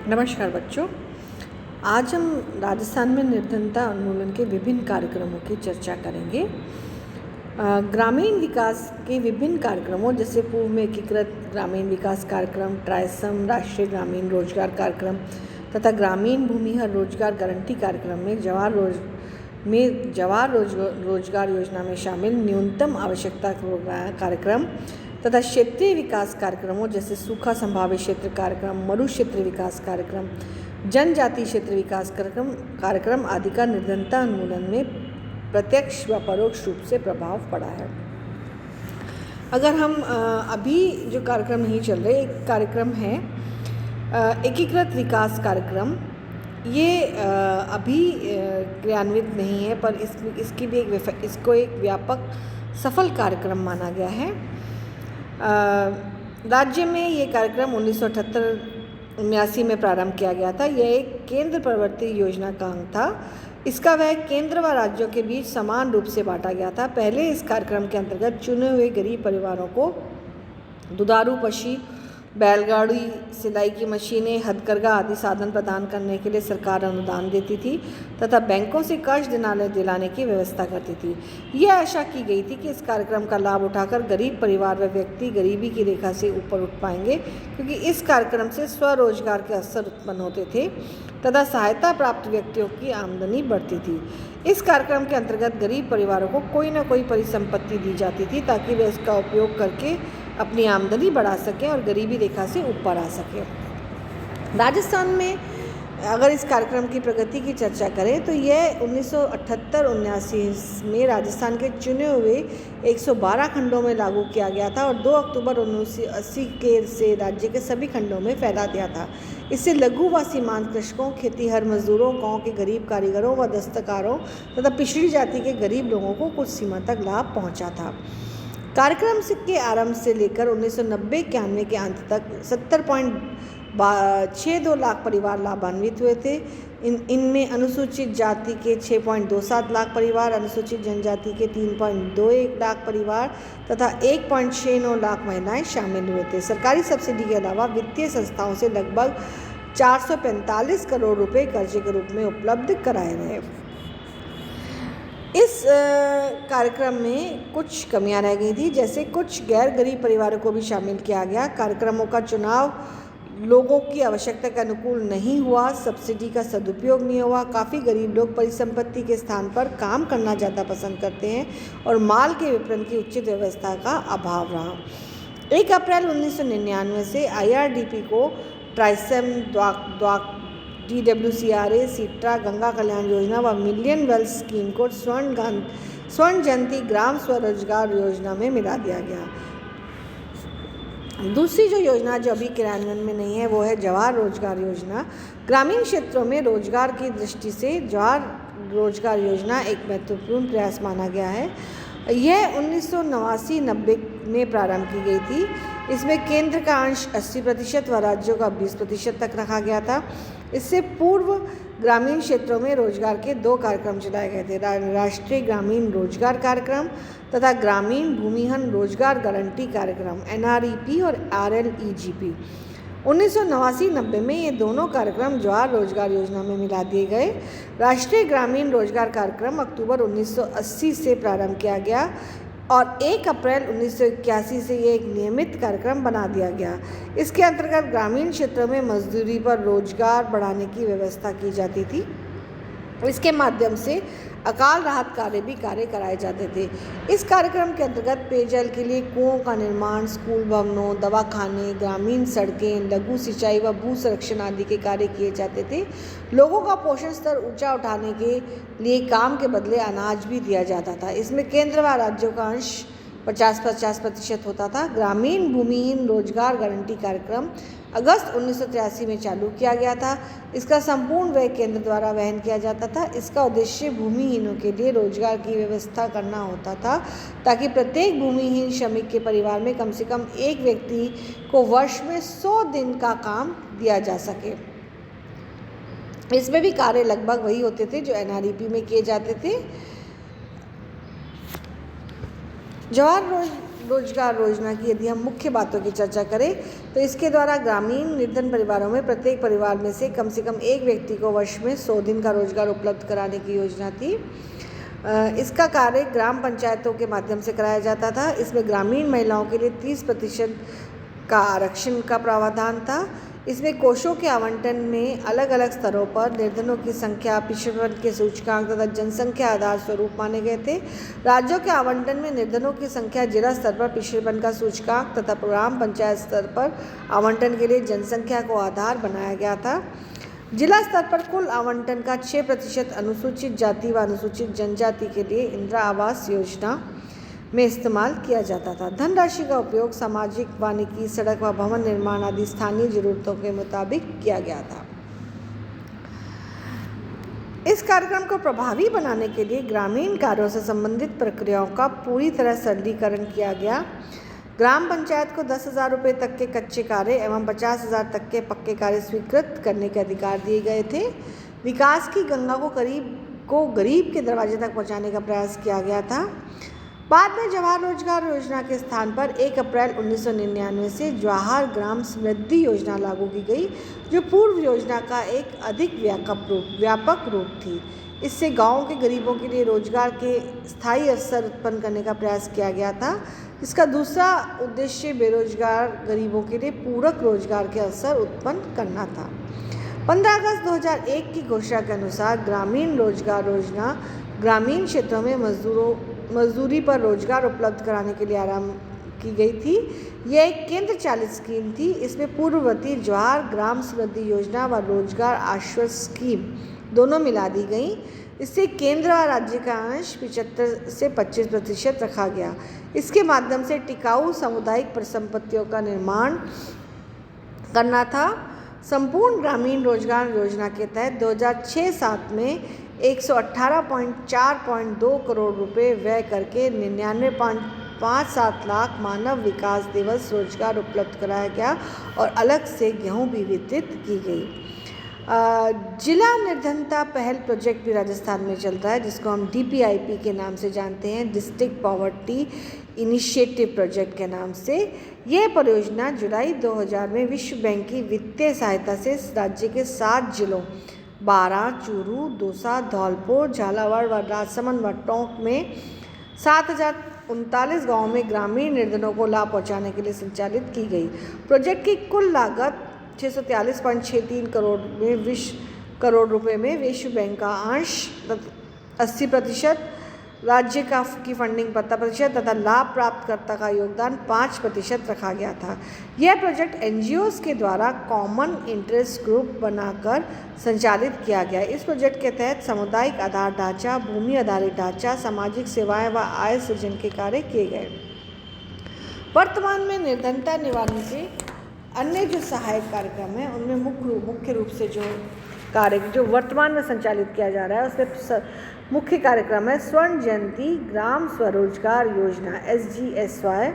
नमस्कार बच्चों। आज हम राजस्थान में निर्धनता उन्मूलन के विभिन्न कार्यक्रमों की चर्चा करेंगे। ग्रामीण विकास के विभिन्न कार्यक्रमों जैसे पूर्व में एकीकृत ग्रामीण विकास कार्यक्रम, ट्राइसम राष्ट्रीय ग्रामीण रोजगार कार्यक्रम तथा ग्रामीण भूमिहर रोजगार गारंटी कार्यक्रम में जवाहर रोजगार योजना में शामिल न्यूनतम आवश्यकता कार्यक्रम तथा क्षेत्रीय विकास कार्यक्रमों जैसे सूखा संभावित क्षेत्र कार्यक्रम, मरु क्षेत्र विकास कार्यक्रम, जनजातीय क्षेत्र विकास कार्यक्रम आदि का निर्धनता उन्मूलन में प्रत्यक्ष व परोक्ष रूप से प्रभाव पड़ा है। अगर हम अभी जो कार्यक्रम नहीं चल रहे, एक कार्यक्रम है एकीकृत विकास कार्यक्रम। ये अभी क्रियान्वित नहीं है, पर इसकी भी इसको एक व्यापक सफल कार्यक्रम माना गया है। राज्य में ये कार्यक्रम 1978-79 में प्रारंभ किया गया था। यह एक केंद्र प्रवर्तित योजना का अंग था। इसका व्यय केंद्र व राज्यों के बीच समान रूप से बांटा गया था। पहले इस कार्यक्रम के अंतर्गत चुने हुए गरीब परिवारों को दुधारू पशु, बैलगाड़ी, सिलाई की मशीनें, हथकरघा आदि साधन प्रदान करने के लिए सरकार अनुदान देती थी तथा बैंकों से कर्ज दिलाने की व्यवस्था करती थी। यह आशा की गई थी कि इस कार्यक्रम का लाभ उठाकर गरीब परिवार व व्यक्ति गरीबी की रेखा से ऊपर उठ पाएंगे, क्योंकि इस कार्यक्रम से स्वरोजगार के अवसर उत्पन्न होते थे तथा सहायता प्राप्त व्यक्तियों की आमदनी बढ़ती थी। इस कार्यक्रम के अंतर्गत गरीब परिवारों को कोई न कोई परिसंपत्ति दी जाती थी ताकि वे इसका उपयोग करके अपनी आमदनी बढ़ा सकें और गरीबी रेखा से ऊपर आ सकें। राजस्थान में अगर इस कार्यक्रम की प्रगति की चर्चा करें तो यह 1978-79 में राजस्थान के चुने हुए 112 खंडों में लागू किया गया था और 2 अक्टूबर 1980 से राज्य के सभी खंडों में फैला दिया था। इससे लघु व सीमांत कृषकों, खेतीहर मजदूरों, गांव के गरीब कारीगरों व दस्तकारों तथा पिछड़ी जाति के गरीब लोगों को कुछ सीमा तक लाभ पहुंचा था। कार्यक्रम के आरंभ से लेकर 1990-91 के अंत तक 70.62 लाख परिवार लाभान्वित हुए थे। इनमें अनुसूचित जाति के 6.27 लाख परिवार, अनुसूचित जनजाति के 3.21 लाख परिवार तथा 1.69 लाख महिलाएं शामिल हुए थे। सरकारी सब्सिडी के अलावा वित्तीय संस्थाओं से लगभग 445 करोड़ रुपए कर्जे के रूप में उपलब्ध कराए गए। इस कार्यक्रम में कुछ कमियां रह गई थी, जैसे कुछ गैर गरीब परिवारों को भी शामिल किया गया। कार्यक्रमों का चुनाव लोगों की आवश्यकता के अनुकूल नहीं हुआ, सब्सिडी का सदुपयोग नहीं हुआ। काफ़ी गरीब लोग परिसंपत्ति के स्थान पर काम करना ज़्यादा पसंद करते हैं और माल के विपणन की उचित व्यवस्था का अभाव रहा। 1 अप्रैल 1999 से IRDP को TRYSEM, DWCRA, Citra, Ganga Kalyan Yojana व मिलियन वेल्थ स्कीम को स्वर्ण जयंती ग्राम स्वरोजगार योजना में मिला दिया गया। दूसरी जो योजना जो अभी क्रियान्वयन में नहीं है वो है जवाहर रोजगार योजना। ग्रामीण क्षेत्रों में रोजगार की दृष्टि से जवाहर रोजगार योजना एक महत्वपूर्ण प्रयास माना गया है। यह 1989-90 में प्रारंभ की गई थी। इसमें केंद्र का अंश 80% व राज्यों का 20% तक रखा गया था। इससे पूर्व ग्रामीण क्षेत्रों में रोजगार के 2 कार्यक्रम चलाए गए थे, राष्ट्रीय ग्रामीण रोजगार कार्यक्रम तथा ग्रामीण भूमिहर रोजगार गारंटी कार्यक्रम NREP और RLEGP। 1989-90 में ये दोनों कार्यक्रम जवाहर रोजगार योजना में मिला दिए गए। राष्ट्रीय ग्रामीण रोजगार कार्यक्रम अक्टूबर 1980 से प्रारंभ किया गया और 1 अप्रैल 1981 से ये एक नियमित कार्यक्रम बना दिया गया। इसके अंतर्गत ग्रामीण क्षेत्रों में मजदूरी पर रोजगार बढ़ाने की व्यवस्था की जाती थी। इसके माध्यम से अकाल राहत कार्य कराए जाते थे। इस कार्यक्रम के अंतर्गत पेयजल के लिए कुओं का निर्माण, स्कूल भवनों, दवाखाने, ग्रामीण सड़कें, लघु सिंचाई व भू संरक्षण आदि के कार्य किए जाते थे। लोगों का पोषण स्तर ऊंचा उठाने के लिए काम के बदले अनाज भी दिया जाता था। इसमें केंद्र व राज्यों का अंश 50-50% होता था। ग्रामीण भूमिहीन रोजगार गारंटी कार्यक्रम अगस्त 1983 में चालू किया गया था। इसका संपूर्ण व्यय केंद्र द्वारा वहन किया जाता था। इसका उद्देश्य भूमिहीनों के लिए रोजगार की व्यवस्था करना होता था ताकि प्रत्येक भूमिहीन श्रमिक के परिवार में कम से कम एक व्यक्ति को वर्ष में 100 दिन का काम दिया जा सके। इसमें भी कार्य लगभग वही होते थे जो NREP में किए जाते थे। जवाहर रोजगार योजना की यदि हम मुख्य बातों की चर्चा करें तो इसके द्वारा ग्रामीण निर्धन परिवारों में प्रत्येक परिवार में से कम एक व्यक्ति को वर्ष में 100 दिन का रोजगार उपलब्ध कराने की योजना थी। इसका कार्य ग्राम पंचायतों के माध्यम से कराया जाता था। इसमें ग्रामीण महिलाओं के लिए 30% का आरक्षण का प्रावधान था। इसमें कोषों के आवंटन में अलग अलग स्तरों पर निर्धनों की संख्या, पिछड़ेपन के सूचकांक तथा जनसंख्या आधार स्वरूप माने गए थे। राज्यों के आवंटन में निर्धनों की संख्या, जिला स्तर पर पिछड़ेपन का सूचकांक तथा ग्राम पंचायत स्तर पर आवंटन के लिए जनसंख्या को आधार बनाया गया था। जिला स्तर पर कुल आवंटन का 6% अनुसूचित जाति व अनुसूचित जनजाति के लिए इंदिरा आवास योजना में इस्तेमाल किया जाता था। धनराशि का उपयोग सामाजिक, वानिकी, सड़क व भवन निर्माण आदि स्थानीय जरूरतों के मुताबिक किया गया था। इस कार्यक्रम को प्रभावी बनाने के लिए ग्रामीण कार्यों से संबंधित प्रक्रियाओं का पूरी तरह सरलीकरण किया गया। ग्राम पंचायत को 10,000 रुपये तक के कच्चे कार्य एवं 50,000 तक के पक्के कार्य स्वीकृत करने के अधिकार दिए गए थे। विकास की गंगा को गरीब के दरवाजे तक पहुंचाने का प्रयास किया गया था। बाद में जवाहर रोजगार योजना के स्थान पर 1 अप्रैल 1999 से जवाहर ग्राम समृद्धि योजना लागू की गई, जो पूर्व योजना का एक अधिक व्यापक रूप थी। इससे गाँव के गरीबों के लिए रोजगार के स्थायी अवसर उत्पन्न करने का प्रयास किया गया था। इसका दूसरा उद्देश्य बेरोजगार गरीबों के लिए पूरक रोजगार के अवसर उत्पन्न करना था। 15 अगस्त 2001 की घोषणा के अनुसार ग्रामीण रोजगार योजना ग्रामीण क्षेत्रों में मजदूरी पर रोजगार उपलब्ध कराने के लिए आरंभ की गई थी। यह एक केंद्र चालित स्कीम थी। इसमें पूर्ववर्ती जवाहर ग्राम समृद्धि योजना व रोजगार आश्वस्त स्कीम दोनों मिला दी गई। इससे केंद्र व राज्य का अंश 75 से 25% रखा गया। इसके माध्यम से टिकाऊ सामुदायिक परिसंपत्तियों का निर्माण करना था। संपूर्ण ग्रामीण रोजगार योजना के तहत 2006-07 में 118.4.2 करोड़ रुपए व्यय करके 99.57 लाख मानव विकास दिवस रोजगार उपलब्ध कराया गया और अलग से गेहूं भी वितरित की गई। जिला निर्धनता पहल प्रोजेक्ट भी राजस्थान में चल रहा है, जिसको हम DPIP के नाम से जानते हैं, डिस्ट्रिक्ट पॉवर्टी इनिशिएटिव प्रोजेक्ट के नाम से। यह परियोजना जुलाई 2000 में विश्व बैंक की वित्तीय सहायता से राज्य के 7 जिलों बारां, चूरू, दौसा, धौलपुर, झालावाड़ व राजसमंद व टोंक में 7,039 गाँवों में ग्रामीण निर्धनों को लाभ पहुंचाने के लिए संचालित की गई। प्रोजेक्ट की कुल लागत 643.63 करोड़ रुपए में विश्व बैंक का अंश 80%, राज्य की फंडिंग 15% तथा लाभ प्राप्तकर्ता का योगदान 5% रखा गया था। यह प्रोजेक्ट NGOs के द्वारा कॉमन इंटरेस्ट ग्रुप बनाकर संचालित किया गया। इस प्रोजेक्ट के तहत सामुदायिक आधार ढांचा, भूमि आधारित ढांचा, सामाजिक सेवाएं व आय सृजन के कार्य किए गए। वर्तमान में निर्धनता निवारण के अन्य जो सहायक कार्यक्रम हैं उनमें मुख्य रूप से जो वर्तमान में संचालित किया जा रहा है उसमें मुख्य कार्यक्रम है स्वर्ण जयंती ग्राम स्वरोजगार योजना SGSY।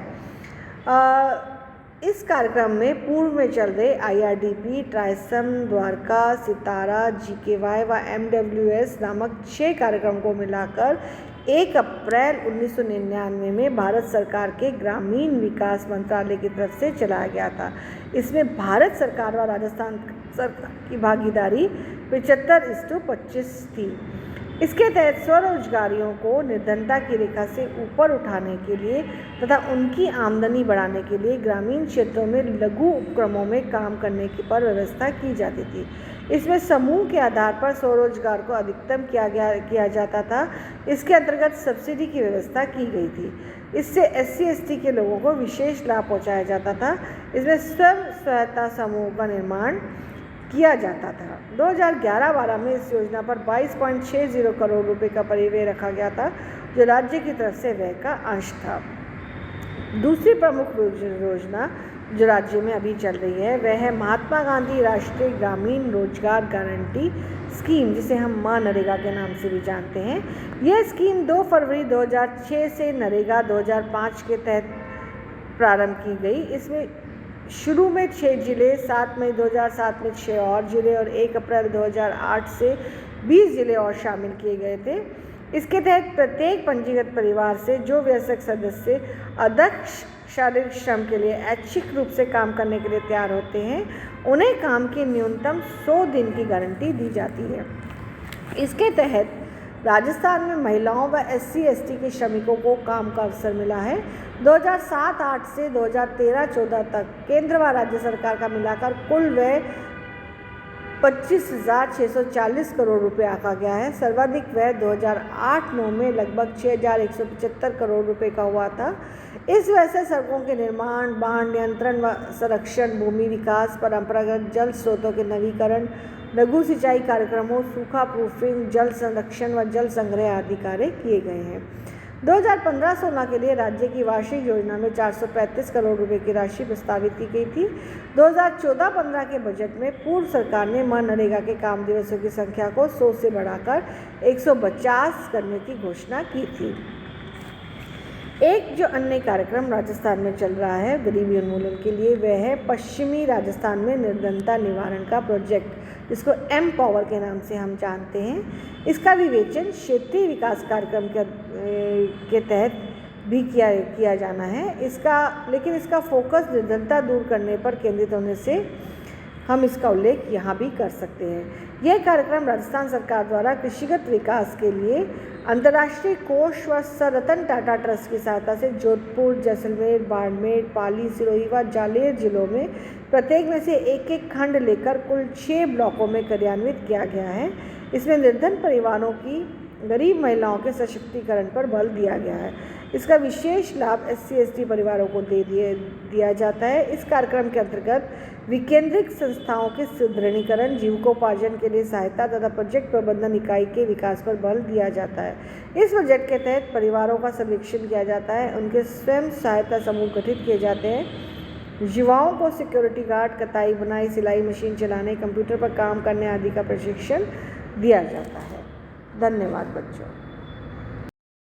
इस कार्यक्रम में पूर्व में चल रहे IRDP, ट्राइसम, द्वारका, सितारा, GKY व MWS नामक 6 कार्यक्रम को मिलाकर 1 अप्रैल 1999 में भारत सरकार के ग्रामीण विकास मंत्रालय की तरफ से चलाया गया था। इसमें भारत सरकार व राजस्थान सरकार की भागीदारी 75:25 थी। इसके तहत स्वरोजगारियों को निर्धनता की रेखा से ऊपर उठाने के लिए तथा उनकी आमदनी बढ़ाने के लिए ग्रामीण क्षेत्रों में लघु उपक्रमों में काम करने की पर व्यवस्था की जाती थी। इसमें समूह के आधार पर स्वरोजगार को अधिकतम किया जाता था। इसके अंतर्गत सब्सिडी की व्यवस्था की गई थी। इससे SC/ST के लोगों को विशेष लाभ पहुंचाया जाता था। इसमें स्वयं सहायता समूह का निर्माण किया जाता था। 2011-12 में इस योजना पर 22.60 करोड़ रुपए का परिव्यय रखा गया था, जो राज्य की तरफ से व्यय का अंश था। दूसरी प्रमुख योजना जो राज्य में अभी चल रही है वह है महात्मा गांधी राष्ट्रीय ग्रामीण रोजगार गारंटी स्कीम, जिसे हम मनरेगा के नाम से भी जानते हैं। यह स्कीम 2 फरवरी 2006 से नरेगा 2005 के तहत प्रारंभ की गई। इसमें शुरू में 6 जिले, 7 मई 2007 में 6 और जिले और 1 अप्रैल 2008 से 20 जिले और शामिल किए गए थे। इसके तहत प्रत्येक पंजीकृत परिवार से जो वयस्क सदस्य अदक्ष शारीरिक श्रम के लिए ऐच्छिक रूप से काम करने के लिए तैयार होते हैं, उन्हें काम की न्यूनतम 100 दिन की गारंटी दी जाती है। इसके तहत राजस्थान में महिलाओं व SC/ST के श्रमिकों को काम का अवसर मिला है। 2007-08 से 2013-14 तक केंद्र व राज्य सरकार का मिलाकर कुल व्यय 25,640 करोड़ रुपए आंका गया है। सर्वाधिक व्यय 2008-09 में लगभग 6,175 करोड़ रुपए का हुआ था। इस वजह से सड़कों के निर्माण, बाढ़ नियंत्रण व संरक्षण, भूमि विकास, परंपरागत जल स्रोतों के नवीकरण, लघु सिंचाई कार्यक्रमों, सूखा प्रूफिंग, जल संरक्षण व जल संग्रह आदि कार्य किए गए हैं। 2015-16 के लिए राज्य की वार्षिक योजना में 435 करोड़ रुपए की राशि प्रस्तावित की गई थी। 2014-15 के बजट में पूर्व सरकार ने मनरेगा के काम दिवसों की संख्या को 100 से बढ़ाकर 150 करने की घोषणा की थी। एक जो अन्य कार्यक्रम राजस्थान में चल रहा है गरीबी उन्मूलन के लिए, वह है पश्चिमी राजस्थान में निर्धनता निवारण का प्रोजेक्ट, जिसको M-Power के नाम से हम जानते हैं। इसका विवेचन क्षेत्रीय विकास कार्यक्रम के तहत भी किया जाना है। लेकिन इसका फोकस निर्धनता दूर करने पर केंद्रित होने से हम इसका उल्लेख यहाँ भी कर सकते हैं। यह कार्यक्रम राजस्थान सरकार द्वारा कृषिगत विकास के लिए अंतर्राष्ट्रीय कोष व सर रतन टाटा ट्रस्ट की सहायता से जोधपुर, जैसलमेर, बाड़मेर, पाली, सिरोही व जालेर जिलों में प्रत्येक में से एक खंड लेकर कुल 6 ब्लॉकों में कार्यान्वित किया गया है। इसमें निर्धन परिवारों की गरीब महिलाओं के सशक्तिकरण पर बल दिया गया है। इसका विशेष लाभ SC/ST परिवारों को दिया जाता है। इस कार्यक्रम के अंतर्गत विकेंद्रित संस्थाओं के सुदृढ़ीकरण, जीविकोपार्जन के लिए सहायता तथा प्रोजेक्ट प्रबंधन इकाई के विकास पर बल दिया जाता है। इस प्रोजेक्ट के तहत परिवारों का सर्वेक्षण किया जाता है, उनके स्वयं सहायता समूह गठित किए जाते हैं, युवाओं को सिक्योरिटी गार्ड, कताई बुनाई, सिलाई मशीन चलाने, कंप्यूटर पर काम करने आदि का प्रशिक्षण दिया जाता है। धन्यवाद बच्चों।